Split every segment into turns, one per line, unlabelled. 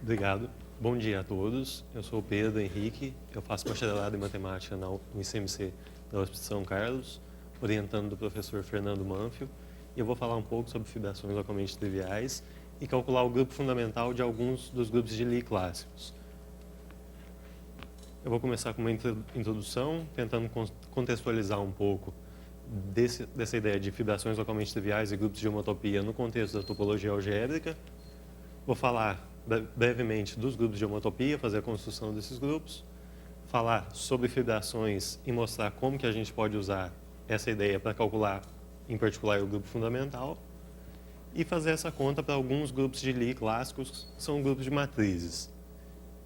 Obrigado. Bom dia a todos. Eu sou o Pedro Henrique, eu faço bacharelado em matemática no ICMC da USP de São Carlos, orientando do professor Fernando Manfio, e eu vou falar um pouco sobre fibrações localmente triviais e calcular o grupo fundamental de alguns dos grupos de Lie clássicos. Eu vou começar com uma introdução, tentando contextualizar um pouco dessa ideia de fibrações localmente triviais e grupos de homotopia no contexto da topologia algébrica. Vou falar brevemente dos grupos de homotopia, fazer a construção desses grupos, falar sobre fibrações e mostrar como que a gente pode usar essa ideia para calcular, em particular, o grupo fundamental, e fazer essa conta para alguns grupos de Lie clássicos, que são grupos de matrizes.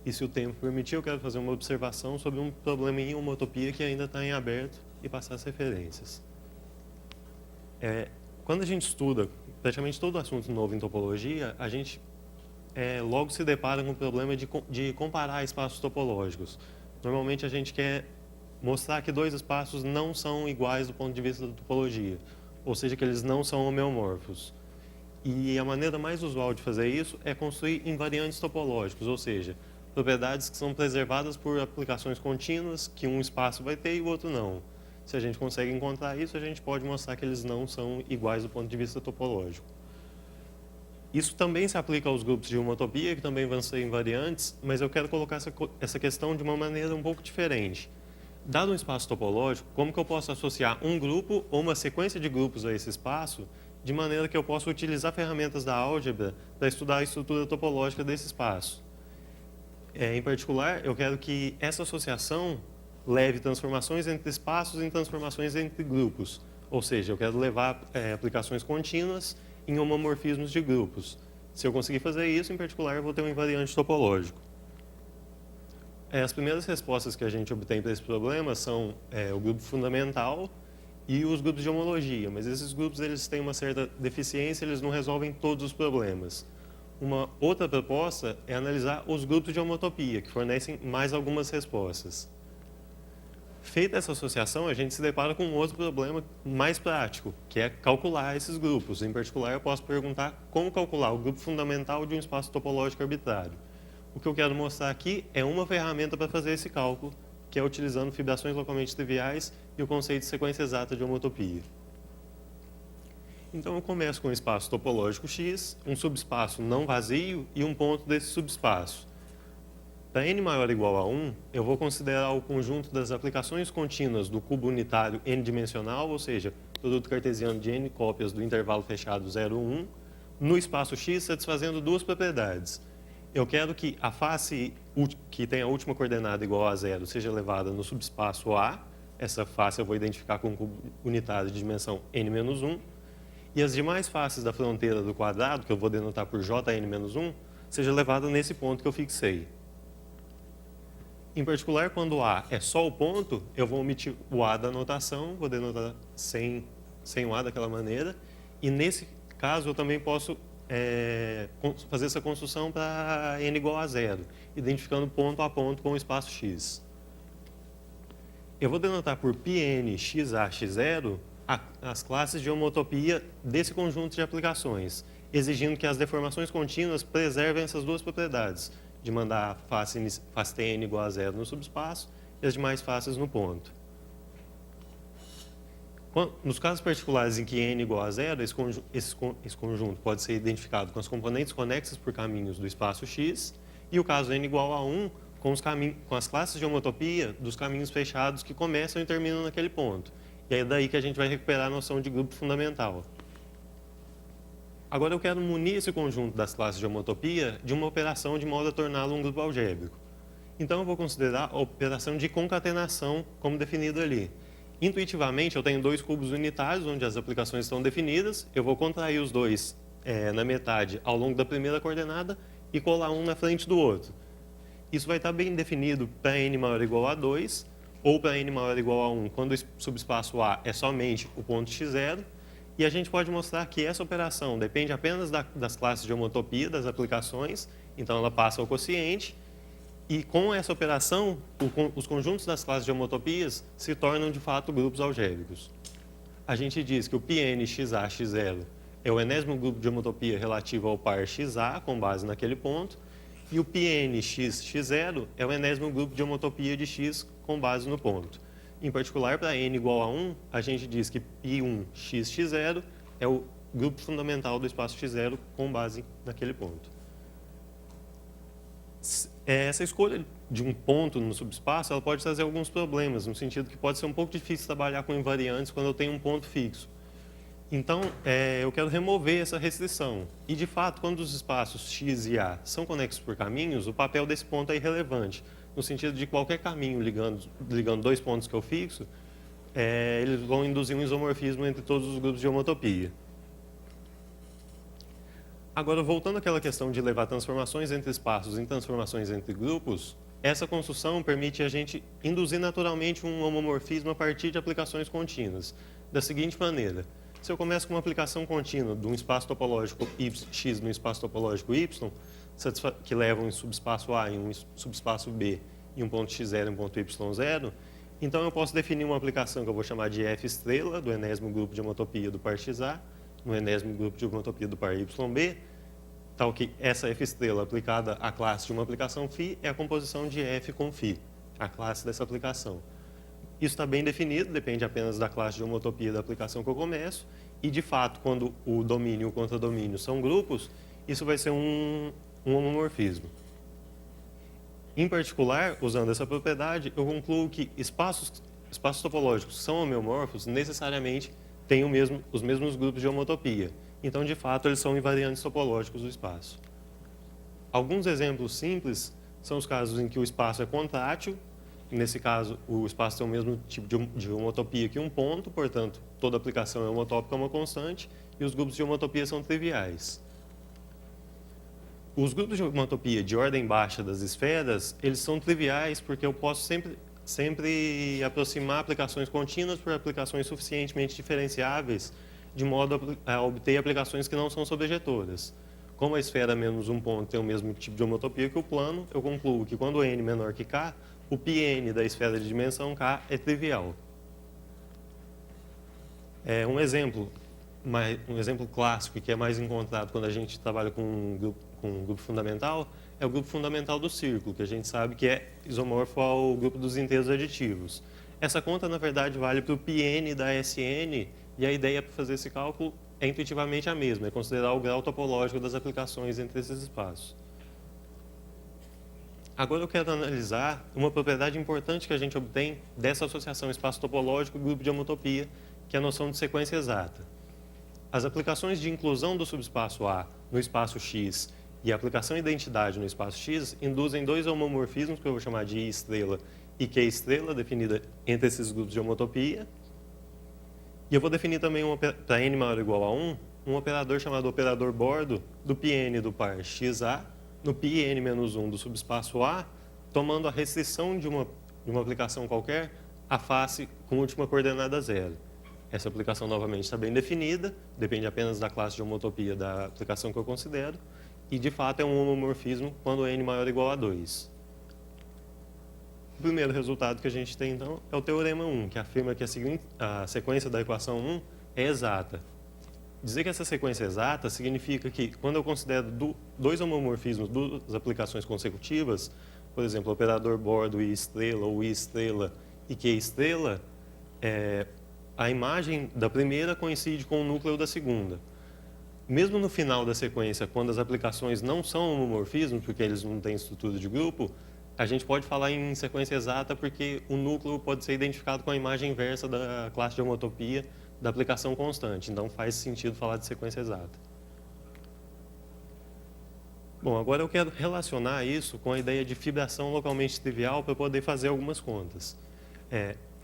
E se o tempo permitir, eu quero fazer uma observação sobre um problema em homotopia que ainda está em aberto e passar as referências. Quando a gente estuda praticamente todo assunto novo em topologia, a gente logo se depara com o problema de comparar espaços topológicos. Normalmente a gente quer mostrar que dois espaços não são iguais do ponto de vista da topologia, ou seja, que eles não são homeomorfos. E a maneira mais usual de fazer isso é construir invariantes topológicos, ou seja, propriedades que são preservadas por aplicações contínuas que um espaço vai ter e o outro não. Se a gente consegue encontrar isso, a gente pode mostrar que eles não são iguais do ponto de vista topológico. Isso também se aplica aos grupos de homotopia, que também vão ser invariantes, mas eu quero colocar essa questão de uma maneira um pouco diferente. Dado um espaço topológico, como que eu posso associar um grupo ou uma sequência de grupos a esse espaço, de maneira que eu possa utilizar ferramentas da álgebra para estudar a estrutura topológica desse espaço? Em particular, eu quero que essa associação leve transformações entre espaços em transformações entre grupos. Ou seja, eu quero levar aplicações contínuas em homomorfismos de grupos. Se eu conseguir fazer isso, em particular, eu vou ter um invariante topológico. As primeiras respostas que a gente obtém para esse problema são o grupo fundamental e os grupos de homologia, mas esses grupos eles têm uma certa deficiência, eles não resolvem todos os problemas. Uma outra proposta é analisar os grupos de homotopia, que fornecem mais algumas respostas. Feita essa associação, a gente se depara com um outro problema mais prático, que é calcular esses grupos. Em particular, eu posso perguntar como calcular o grupo fundamental de um espaço topológico arbitrário. O que eu quero mostrar aqui é uma ferramenta para fazer esse cálculo, que é utilizando fibrações localmente triviais e o conceito de sequência exata de homotopia. Então, eu começo com um espaço topológico X, um subespaço não vazio e um ponto desse subespaço. Para n maior ou igual a 1, eu vou considerar o conjunto das aplicações contínuas do cubo unitário n-dimensional, ou seja, produto cartesiano de n cópias do intervalo fechado 0, 1, no espaço X, satisfazendo duas propriedades. Eu quero que a face que tem a última coordenada igual a 0 seja levada no subespaço A. Essa face eu vou identificar com um cubo unitário de dimensão n-1. E as demais faces da fronteira do quadrado, que eu vou denotar por Jn-1, seja levada nesse ponto que eu fixei. Em particular, quando A é só o ponto, eu vou omitir o A da notação, vou denotar sem o A daquela maneira. E nesse caso, eu também posso fazer essa construção para n igual a 0, identificando ponto a ponto com o espaço X. Eu vou denotar por πn xa x0 as classes de homotopia desse conjunto de aplicações, exigindo que as deformações contínuas preservem essas duas propriedades, de mandar a face Tn igual a 0 no subespaço e as demais faces no ponto. Nos casos particulares em que n igual a 0, esse conjunto pode ser identificado com as componentes conexas por caminhos do espaço X, e o caso n igual a 1, com as classes de homotopia dos caminhos fechados que começam e terminam naquele ponto. E é daí que a gente vai recuperar a noção de grupo fundamental. Agora eu quero munir esse conjunto das classes de homotopia de uma operação de modo a torná-lo um grupo algébrico. Então eu vou considerar a operação de concatenação como definida ali. Intuitivamente eu tenho dois cubos unitários onde as aplicações estão definidas, eu vou contrair os dois na metade ao longo da primeira coordenada e colar um na frente do outro. Isso vai estar bem definido para n maior ou igual a 2, ou para n maior ou igual a 1, quando o subespaço A é somente o ponto x0, e a gente pode mostrar que essa operação depende apenas das classes de homotopia das aplicações, então ela passa ao quociente, e com essa operação, os conjuntos das classes de homotopias se tornam de fato grupos algébricos. A gente diz que o πn xa x0 é o enésimo grupo de homotopia relativo ao par xa, com base naquele ponto, E o PNXX0 é o enésimo grupo de homotopia de X com base no ponto. Em particular, para n igual a 1, a gente diz que P1XX0 é o grupo fundamental do espaço X0 com base naquele ponto. Essa escolha de um ponto no subespaço ela pode trazer alguns problemas, no sentido que pode ser um pouco difícil trabalhar com invariantes quando eu tenho um ponto fixo. Então, eu quero remover essa restrição. E, de fato, quando os espaços X e A são conexos por caminhos, o papel desse ponto é irrelevante, no sentido de qualquer caminho ligando dois pontos que eu fixo, eles vão induzir um isomorfismo entre todos os grupos de homotopia. Agora, voltando àquela questão de levar transformações entre espaços em transformações entre grupos, essa construção permite a gente induzir naturalmente um homomorfismo a partir de aplicações contínuas, da seguinte maneira. Se eu começo com uma aplicação contínua de um espaço topológico X no espaço topológico Y, que leva um subespaço A em um subespaço B e um ponto x0 e um ponto y0, então eu posso definir uma aplicação que eu vou chamar de F estrela, do enésimo grupo de homotopia do par XA, no enésimo grupo de homotopia do par YB, tal que essa F estrela aplicada à classe de uma aplicação φ é a composição de F com φ, a classe dessa aplicação. Isso está bem definido, depende apenas da classe de homotopia da aplicação que eu começo, e de fato, quando o domínio e o contradomínio são grupos, isso vai ser um homomorfismo. Em particular, usando essa propriedade, eu concluo que espaços topológicos que são homeomorfos necessariamente têm os mesmos grupos de homotopia. Então, de fato, eles são invariantes topológicos do espaço. Alguns exemplos simples são os casos em que o espaço é contrátil. Nesse caso, o espaço tem o mesmo tipo de homotopia que um ponto, portanto, toda aplicação é homotópica a uma constante, e os grupos de homotopia são triviais. Os grupos de homotopia de ordem baixa das esferas, eles são triviais porque eu posso sempre aproximar aplicações contínuas por aplicações suficientemente diferenciáveis, de modo a obter aplicações que não são sobrejetoras. Como a esfera menos um ponto tem o mesmo tipo de homotopia que o plano, eu concluo que quando n menor que k, o πn da esfera de dimensão k é trivial. Um exemplo clássico que é mais encontrado quando a gente trabalha com um grupo fundamental é o grupo fundamental do círculo, que a gente sabe que é isomorfo ao grupo dos inteiros aditivos. Essa conta, na verdade, vale para o πn da Sn, e a ideia para fazer esse cálculo é intuitivamente a mesma, é considerar o grau topológico das aplicações entre esses espaços. Agora eu quero analisar uma propriedade importante que a gente obtém dessa associação espaço topológico e grupo de homotopia, que é a noção de sequência exata. As aplicações de inclusão do subespaço A no espaço X e a aplicação identidade no espaço X induzem dois homomorfismos, que eu vou chamar de I estrela e Q estrela, definida entre esses grupos de homotopia. E eu vou definir também, para n maior ou igual a 1, um operador chamado operador bordo do πn do par XA no πn menos 1 do subespaço A, tomando a restrição de uma aplicação qualquer à face com última coordenada 0. Essa aplicação, novamente, está bem definida, depende apenas da classe de homotopia da aplicação que eu considero, e, de fato, é um homomorfismo quando n maior ou igual a 2. O primeiro resultado que a gente tem, então, é o teorema 1, que afirma que a sequência da equação 1 é exata. Dizer que essa sequência é exata significa que, quando eu considero dois homomorfismos, duas aplicações consecutivas, por exemplo, o operador bordo I estrela ou I estrela e Q estrela, a imagem da primeira coincide com o núcleo da segunda. Mesmo no final da sequência, quando as aplicações não são homomorfismos, porque eles não têm estrutura de grupo, a gente pode falar em sequência exata porque o núcleo pode ser identificado com a imagem inversa da classe de homotopia da aplicação constante. Então, faz sentido falar de sequência exata. Bom, agora eu quero relacionar isso com a ideia de fibração localmente trivial para poder fazer algumas contas.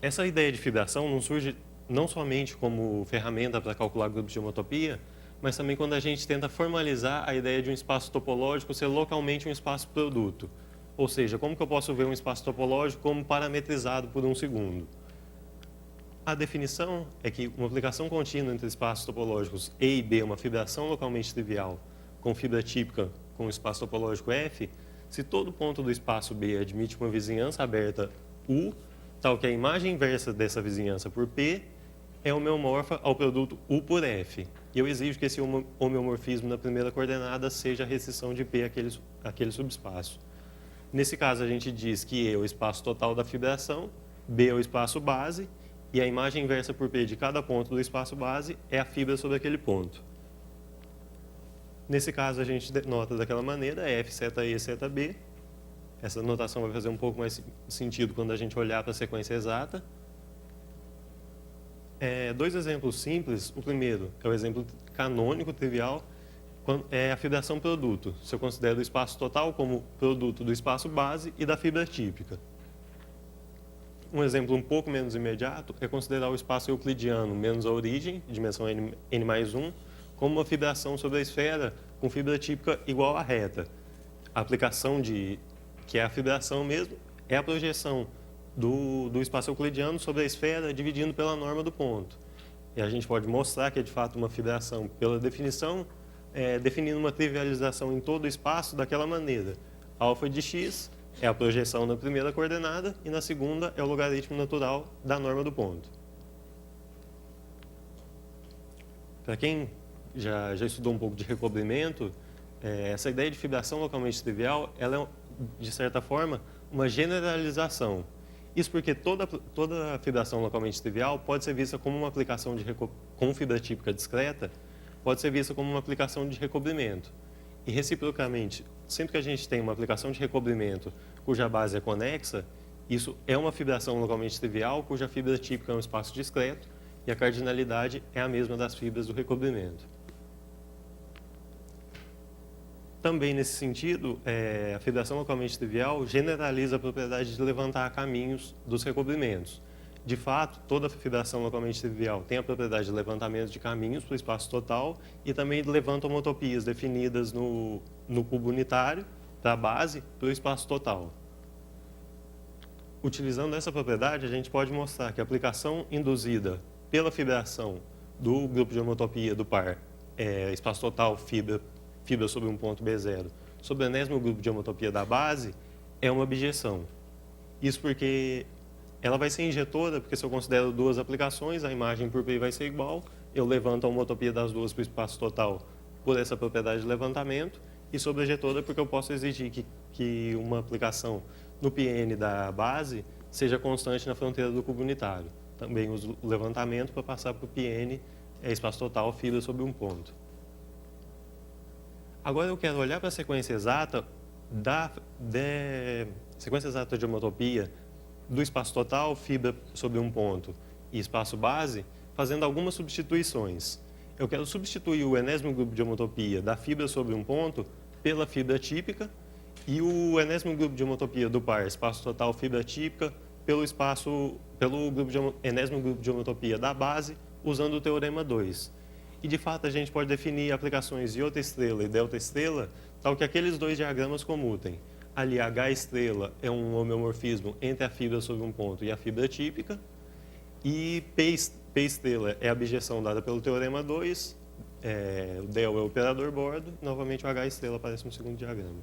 Essa ideia de fibração não surge não somente como ferramenta para calcular grupos de homotopia, mas também quando a gente tenta formalizar a ideia de um espaço topológico ser localmente um espaço produto. Ou seja, como que eu posso ver um espaço topológico como parametrizado por um segundo? A definição é que uma aplicação contínua entre espaços topológicos E e B é uma fibração localmente trivial com fibra típica com o espaço topológico F, se todo ponto do espaço B admite uma vizinhança aberta U, tal que a imagem inversa dessa vizinhança por P é homeomorfa ao produto U por F. e eu exijo que esse homeomorfismo na primeira coordenada seja a restrição de P aquele subespaço. Nesse caso, a gente diz que E é o espaço total da fibração, B é o espaço base, e a imagem inversa por P de cada ponto do espaço base é a fibra sobre aquele ponto. Nesse caso, a gente denota daquela maneira, F, seta E, seta B. Essa notação vai fazer um pouco mais sentido quando a gente olhar para a sequência exata. Dois exemplos simples. O primeiro é o exemplo canônico, trivial, é a fibração produto. Se eu considero o espaço total como produto do espaço base e da fibra típica. Um exemplo um pouco menos imediato é considerar o espaço euclidiano menos a origem, dimensão n mais 1, como uma fibração sobre a esfera com fibra típica igual à reta. A aplicação que é a fibração mesmo, é a projeção do espaço euclidiano sobre a esfera dividindo pela norma do ponto. E a gente pode mostrar que é de fato uma fibração pela definição, definindo uma trivialização em todo o espaço daquela maneira. Alfa de x é a projeção na primeira coordenada e na segunda é o logaritmo natural da norma do ponto. Para quem já estudou um pouco de recobrimento, essa ideia de fibração localmente trivial, ela é, de certa forma, uma generalização. Isso porque toda fibração localmente trivial pode ser vista como uma aplicação com fibra típica discreta, pode ser vista como uma aplicação de recobrimento. E, reciprocamente, sempre que a gente tem uma aplicação de recobrimento cuja base é conexa, isso é uma fibração localmente trivial cuja fibra típica é um espaço discreto e a cardinalidade é a mesma das fibras do recobrimento. Também, nesse sentido, a fibração localmente trivial generaliza a propriedade de levantar caminhos dos recobrimentos. De fato, toda fibração localmente trivial tem a propriedade de levantamento de caminhos para o espaço total e também levanta homotopias definidas no cubo unitário, da base, para o espaço total. Utilizando essa propriedade, a gente pode mostrar que a aplicação induzida pela fibração do grupo de homotopia do par espaço total fibra sobre um ponto B0 sobre o enésimo grupo de homotopia da base é uma bijeção. Isso porque ela vai ser injetora, porque se eu considero duas aplicações, a imagem por P vai ser igual, eu levanto a homotopia das duas para o espaço total por essa propriedade de levantamento, e sobre a injetora porque eu posso exigir que uma aplicação no Pn da base seja constante na fronteira do cubo unitário. Também uso o levantamento para passar para o Pn, espaço total, fibra sobre um ponto. Agora eu quero olhar para a sequência exata sequência exata de homotopia do espaço total, fibra sobre um ponto e espaço base, fazendo algumas substituições. Eu quero substituir o enésimo grupo de homotopia da fibra sobre um ponto pela fibra típica e o enésimo grupo de homotopia do par espaço total, fibra típica, pelo enésimo grupo de homotopia da base, usando o teorema 2. E, de fato, a gente pode definir aplicações iota estrela e delta estrela, tal que aqueles dois diagramas comutem. Ali, H estrela é um homeomorfismo entre a fibra sobre um ponto e a fibra típica, e P estrela é a bijeção dada pelo teorema 2, o del é o operador bordo, novamente o H estrela aparece no segundo diagrama.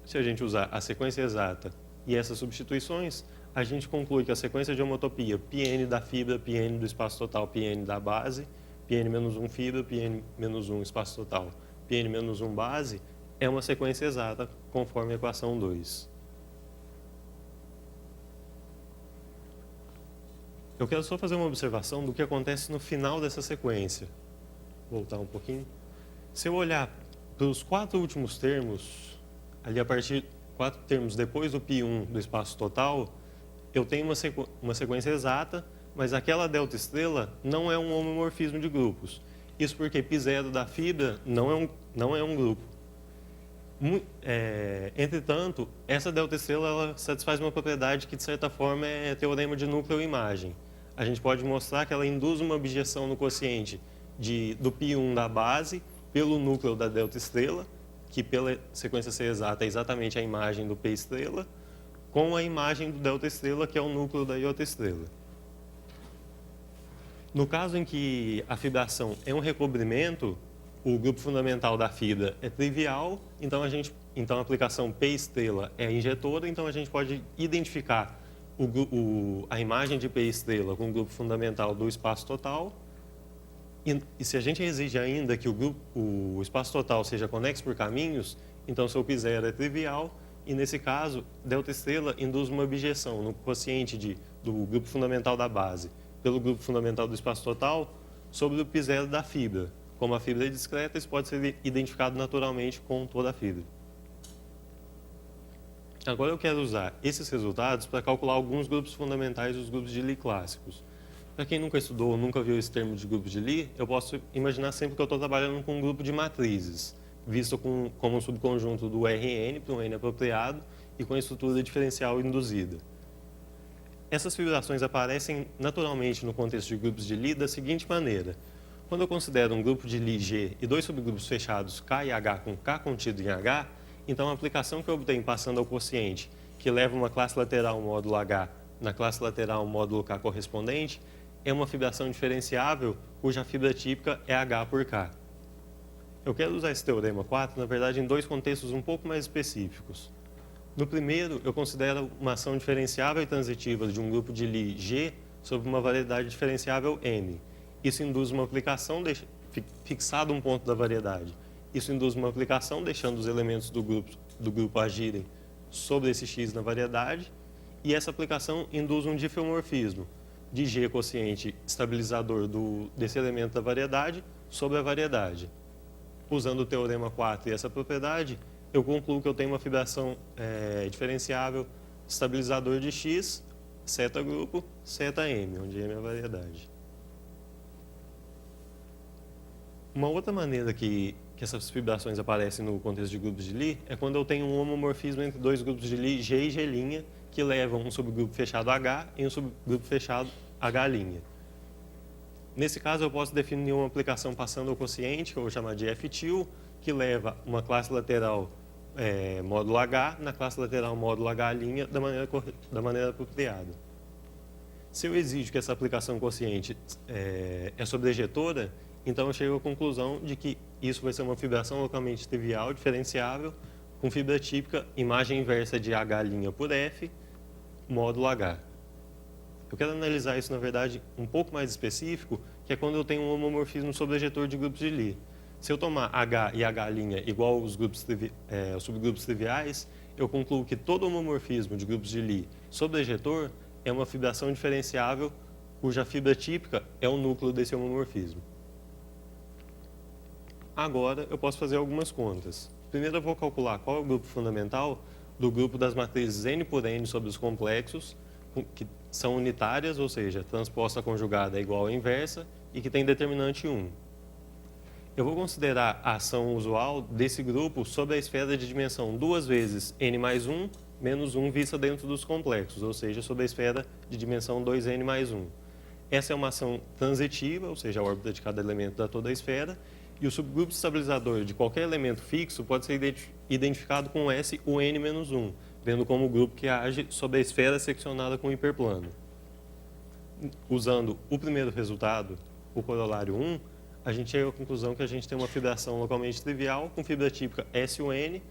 Se a gente usar a sequência exata e essas substituições, a gente conclui que a sequência de homotopia Pn da fibra, Pn do espaço total, Pn da base, Pn-1 fibra, Pn-1 espaço total, Pn-1 base, é uma sequência exata, conforme a equação 2. Eu quero só fazer uma observação do que acontece no final dessa sequência. Vou voltar um pouquinho. Se eu olhar para os 4 últimos termos, ali a partir de 4 termos depois do π1 do espaço total, eu tenho uma sequência exata, mas aquela delta estrela não é um homomorfismo de grupos. Isso porque π0 da fibra não é um grupo. Entretanto, essa delta estrela ela satisfaz uma propriedade que, de certa forma, é teorema de núcleo-imagem. A gente pode mostrar que ela induz uma objeção no quociente do π1 da base pelo núcleo da delta estrela, que pela sequência ser exata é exatamente a imagem do P estrela, com a imagem do delta estrela, que é o núcleo da iota estrela. No caso em que a fibração é um recobrimento, o grupo fundamental da fibra é trivial, então a aplicação P estrela é injetora, então a gente pode identificar a imagem de P estrela com o grupo fundamental do espaço total, E se a gente exige ainda que o espaço total seja conexo por caminhos, então seu π0 é trivial, e nesse caso, delta estrela induz uma objeção no quociente do grupo fundamental da base pelo grupo fundamental do espaço total sobre o π0 da fibra. Como a fibra é discreta, isso pode ser identificado naturalmente com toda a fibra. Agora eu quero usar esses resultados para calcular alguns grupos fundamentais dos grupos de Lie clássicos. Para quem nunca estudou ou nunca viu esse termo de grupo de Lie, eu posso imaginar sempre que eu estou trabalhando com um grupo de matrizes, visto como um subconjunto do Rn para um N apropriado e com a estrutura diferencial induzida. Essas fibrações aparecem naturalmente no contexto de grupos de Lie da seguinte maneira. Quando eu considero um grupo de Lie G e dois subgrupos fechados K e H com K contido em H, então a aplicação que eu obtenho passando ao quociente, que leva uma classe lateral módulo H na classe lateral módulo K correspondente, é uma fibração diferenciável cuja fibra típica é H por K. Eu quero usar esse teorema 4, na verdade, em dois contextos um pouco mais específicos. No primeiro, eu considero uma ação diferenciável e transitiva de um grupo de Lie G sobre uma variedade diferenciável M. Isso induz uma aplicação, fixado um ponto da variedade. Isso induz uma aplicação, deixando os elementos do grupo agirem sobre esse X na variedade. E essa aplicação induz um diffeomorfismo de G quociente estabilizador desse elemento da variedade sobre a variedade. Usando o teorema 4 e essa propriedade, eu concluo que eu tenho uma fibração diferenciável estabilizador de X, seta grupo, seta M, onde M é a variedade. Uma outra maneira que essas fibrações aparecem no contexto de grupos de Lie é quando eu tenho um homomorfismo entre dois grupos de Lie G e G', que levam um subgrupo fechado H e um subgrupo fechado H'. Nesse caso, eu posso definir uma aplicação passando ao quociente, que eu vou chamar de F-til, que leva uma classe lateral módulo H na classe lateral módulo H' da maneira apropriada. Se eu exijo que essa aplicação quociente é sobrejetora, então eu chego à conclusão de que isso vai ser uma fibração localmente trivial, diferenciável, com fibra típica, imagem inversa de H' por F, módulo H. Eu quero analisar isso, na verdade, um pouco mais específico, que é quando eu tenho um homomorfismo sobrejetor de grupos de Lie. Se eu tomar H e H' igual aos subgrupos triviais, eu concluo que todo homomorfismo de grupos de Lie sobrejetor é uma fibração diferenciável, cuja fibra típica é o núcleo desse homomorfismo. Agora, eu posso fazer algumas contas. Primeiro, eu vou calcular qual é o grupo fundamental do grupo das matrizes N por N sobre os complexos, que são unitárias, ou seja, transposta conjugada é igual à inversa, e que tem determinante 1. Eu vou considerar a ação usual desse grupo sobre a esfera de dimensão 2 vezes N mais 1, menos 1 vista dentro dos complexos, ou seja, sobre a esfera de dimensão 2N mais 1. Essa é uma ação transitiva, ou seja, a órbita de cada elemento da toda a esfera, e o subgrupo estabilizador de qualquer elemento fixo pode ser identificado com S UN menos 1, vendo como o grupo que age sobre a esfera seccionada com hiperplano. Usando o primeiro resultado, o corolário 1, a gente chega à conclusão que a gente tem uma fibração localmente trivial com fibra típica SUN,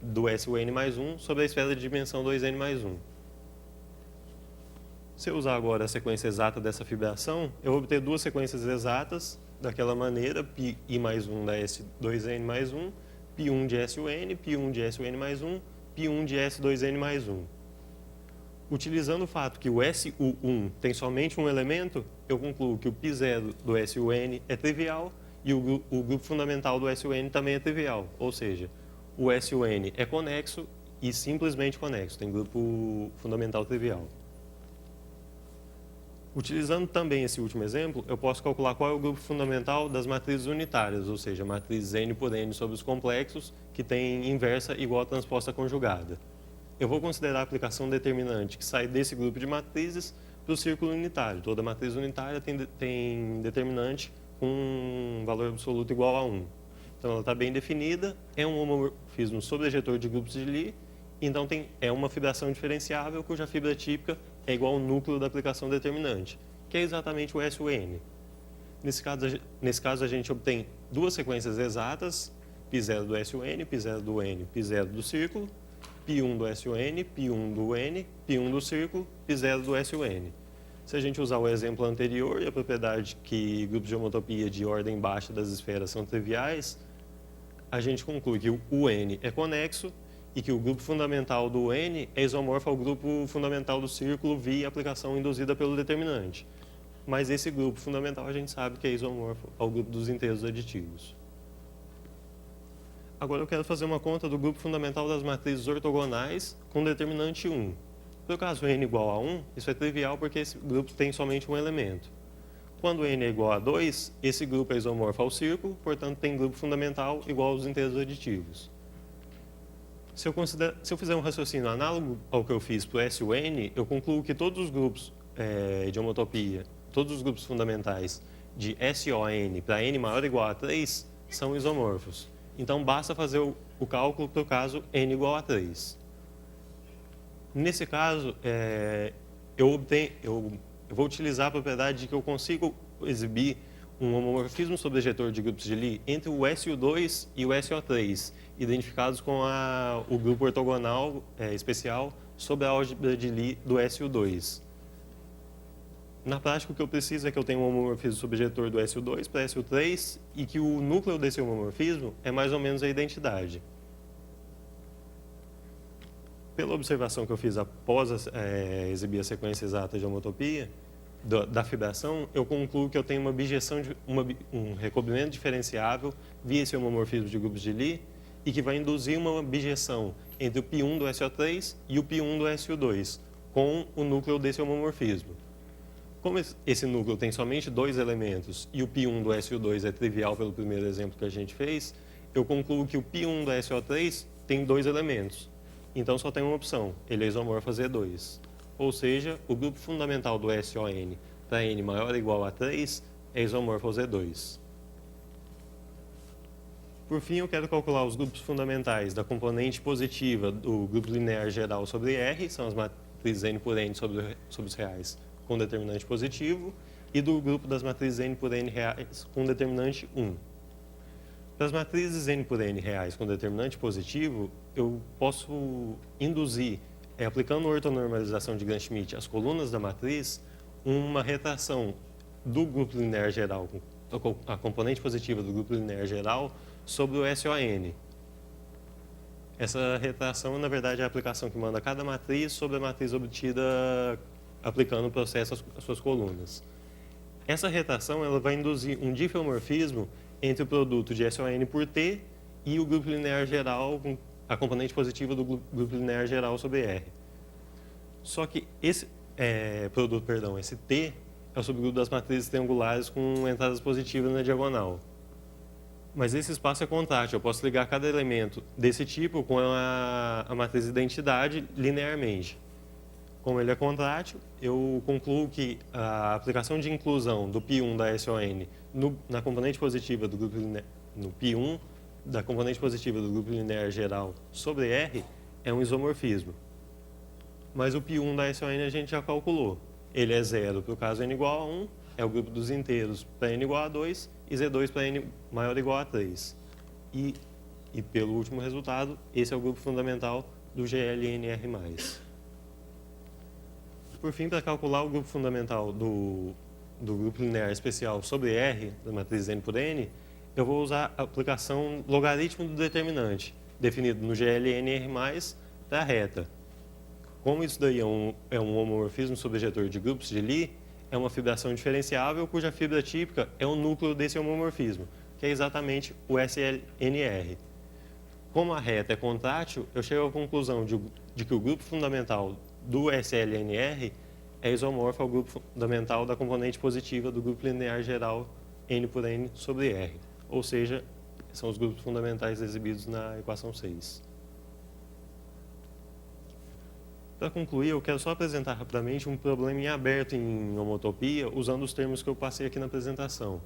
do SUN mais 1, sobre a esfera de dimensão 2N mais 1. Se eu usar agora a sequência exata dessa fibração, eu vou obter duas sequências exatas daquela maneira, πi mais 1 da S2N mais 1, π1 de SUN, π1 de SUN mais 1, π1 de S2N mais 1. Utilizando o fato que o SU1 tem somente um elemento, eu concluo que o π0 do SUN é trivial e o grupo fundamental do SUN também é trivial, ou seja, o SUN é conexo e simplesmente conexo, tem grupo fundamental trivial. Utilizando também esse último exemplo, eu posso calcular qual é o grupo fundamental das matrizes unitárias, ou seja, matrizes N por N sobre os complexos, que tem inversa igual a transposta conjugada. Eu vou considerar a aplicação determinante que sai desse grupo de matrizes para o círculo unitário. Toda matriz unitária tem determinante com um valor absoluto igual a 1. Então, ela está bem definida, é um homomorfismo sobrejetor de grupos de Lie, então é uma fibração diferenciável cuja fibra típica é igual ao núcleo da aplicação determinante, que é exatamente o SUN. Nesse caso, a gente obtém duas sequências exatas, π0 do SUN, π0 do N, π0 do círculo, π1 do SUN, π1 do N, π1 do círculo, π0 do SUN. Se a gente usar o exemplo anterior e a propriedade que grupos de homotopia de ordem baixa das esferas são triviais, a gente conclui que o N é conexo e que o grupo fundamental do N é isomorfo ao grupo fundamental do círculo via aplicação induzida pelo determinante. Mas esse grupo fundamental a gente sabe que é isomorfo ao grupo dos inteiros aditivos. Agora eu quero fazer uma conta do grupo fundamental das matrizes ortogonais com determinante 1. No caso n igual a 1, isso é trivial porque esse grupo tem somente um elemento. Quando n é igual a 2, esse grupo é isomorfo ao círculo, portanto tem grupo fundamental igual aos inteiros aditivos. Se eu fizer um raciocínio análogo ao que eu fiz para o S e o N, eu concluo que todos os grupos de homotopia, todos os grupos fundamentais de SON para n maior ou igual a 3 são isomorfos. Então basta fazer o cálculo para o caso n igual a 3. Nesse caso, eu vou utilizar a propriedade de que eu consigo exibir um homomorfismo sobrejetor de grupos de Lie entre o SU2 e o SO3, identificados com o grupo ortogonal especial sobre a álgebra de Lie do SU2. Na prática, o que eu preciso é que eu tenha um homomorfismo sobrejetor do SU2 para SU3 e que o núcleo desse homomorfismo é mais ou menos a identidade. Pela observação que eu fiz após exibir a sequência exata de homotopia da fibração, eu concluo que eu tenho uma bijeção um recobrimento diferenciável via esse homomorfismo de grupos de Lie e que vai induzir uma bijeção entre o π1 do SO3 e o π1 do SU2 com o núcleo desse homomorfismo. Como esse núcleo tem somente dois elementos e o π1 do SU2 é trivial pelo primeiro exemplo que a gente fez, eu concluo que o π1 do SO3 tem dois elementos. Então só tem uma opção, ele é isomorfo a Z2. Ou seja, o grupo fundamental do SON para n maior ou igual a 3 é isomorfo ao Z2. Por fim, eu quero calcular os grupos fundamentais da componente positiva do grupo linear geral sobre R, são as matrizes n por n sobre os reais com determinante positivo, e do grupo das matrizes n por n reais com determinante 1. Para as matrizes n por n reais com determinante positivo, eu posso induzir, aplicando ortonormalização de Gram-Schmidt às colunas da matriz, uma retração do grupo linear geral, a componente positiva do grupo linear geral, sobre o SON. Essa retração, na verdade, é a aplicação que manda cada matriz sobre a matriz obtida aplicando o processo às suas colunas. Essa retração ela vai induzir um difeomorfismo entre o produto de SON por T e o grupo linear geral, a componente positiva do grupo linear geral sobre R. Só que esse esse T é o subgrupo das matrizes triangulares com entradas positivas na diagonal. Mas esse espaço é contrátil, eu posso ligar cada elemento desse tipo com a matriz identidade linearmente. Como ele é contrátil, eu concluo que a aplicação de inclusão do π1 da SON na componente positiva do grupo linear, no π1 da componente positiva do grupo linear geral sobre R é um isomorfismo. Mas o π1 da SON a gente já calculou. Ele é 0 para o caso n igual a 1, é o grupo dos inteiros para n igual a 2 e Z2 para n maior ou igual a 3. E pelo último resultado, esse é o grupo fundamental do GLNR+. Por fim, para calcular o grupo fundamental do grupo linear especial sobre R, da matriz n por n, eu vou usar a aplicação logaritmo do determinante, definido no GLNR+, da reta. Como isso daí é um homomorfismo sobrejetor de grupos de Lie, é uma fibração diferenciável cuja fibra típica é o núcleo desse homomorfismo, que é exatamente o SLNR. Como a reta é contrátil, eu chego à conclusão de que o grupo fundamental do SLNR é isomorfo ao grupo fundamental da componente positiva do grupo linear geral n por n sobre R. Ou seja, são os grupos fundamentais exibidos na equação 6. Para concluir, eu quero só apresentar rapidamente um problema em aberto em homotopia, usando os termos que eu passei aqui na apresentação.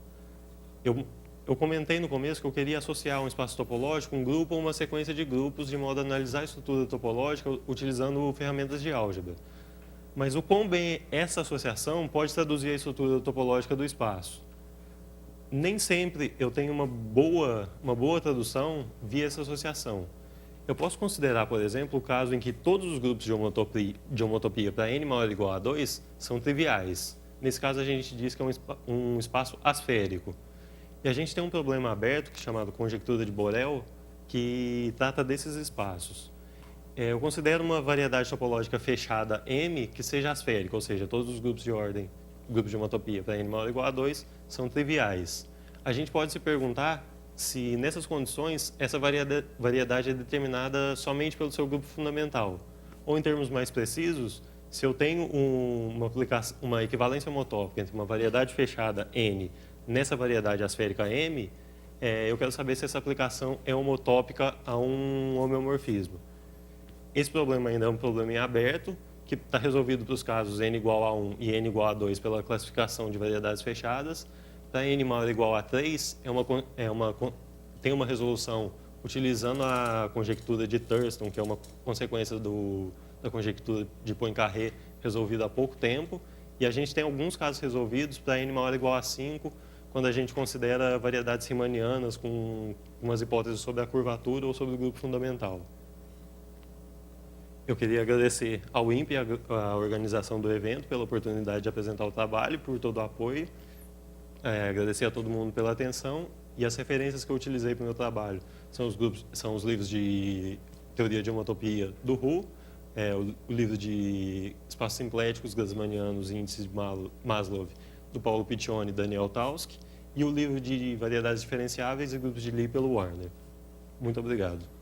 Eu comentei no começo que eu queria associar um espaço topológico, um grupo ou uma sequência de grupos, de modo a analisar a estrutura topológica utilizando ferramentas de álgebra. Mas o quão bem essa associação pode traduzir a estrutura topológica do espaço? Nem sempre eu tenho uma boa tradução via essa associação. Eu posso considerar, por exemplo, o caso em que todos os grupos de homotopia para n maior ou igual a 2 são triviais. Nesse caso, a gente diz que é um espaço asférico. E a gente tem um problema aberto, chamado conjectura de Borel, que trata desses espaços. Eu considero uma variedade topológica fechada M que seja asférica, ou seja, todos os grupos de homotopia para n maior ou igual a 2 são triviais. A gente pode se perguntar se, nessas condições, essa variedade é determinada somente pelo seu grupo fundamental. Ou, em termos mais precisos, se eu tenho uma equivalência homotópica entre uma variedade fechada N nessa variedade asférica M, eu quero saber se essa aplicação é homotópica a um homeomorfismo. Esse problema ainda é um problema em aberto, que está resolvido para os casos n igual a 1 e n igual a 2 pela classificação de variedades fechadas. Para n maior ou igual a 3, tem uma resolução utilizando a conjectura de Thurston, que é uma consequência da conjectura de Poincaré resolvida há pouco tempo. E a gente tem alguns casos resolvidos para n maior ou igual a 5, quando a gente considera variedades riemannianas com umas hipóteses sobre a curvatura ou sobre o grupo fundamental. Eu queria agradecer ao INPE, a organização do evento, pela oportunidade de apresentar o trabalho, por todo o apoio. Agradecer a todo mundo pela atenção, e as referências que eu utilizei para o meu trabalho são os livros de Teoria de Homotopia do Hu, o livro de Espaços Simpléticos Grassmannianos e Índices de Maslow, do Paulo Piccioni e Daniel Tausk, e o livro de Variedades Diferenciáveis e Grupos de Lie pelo Warner. Muito obrigado.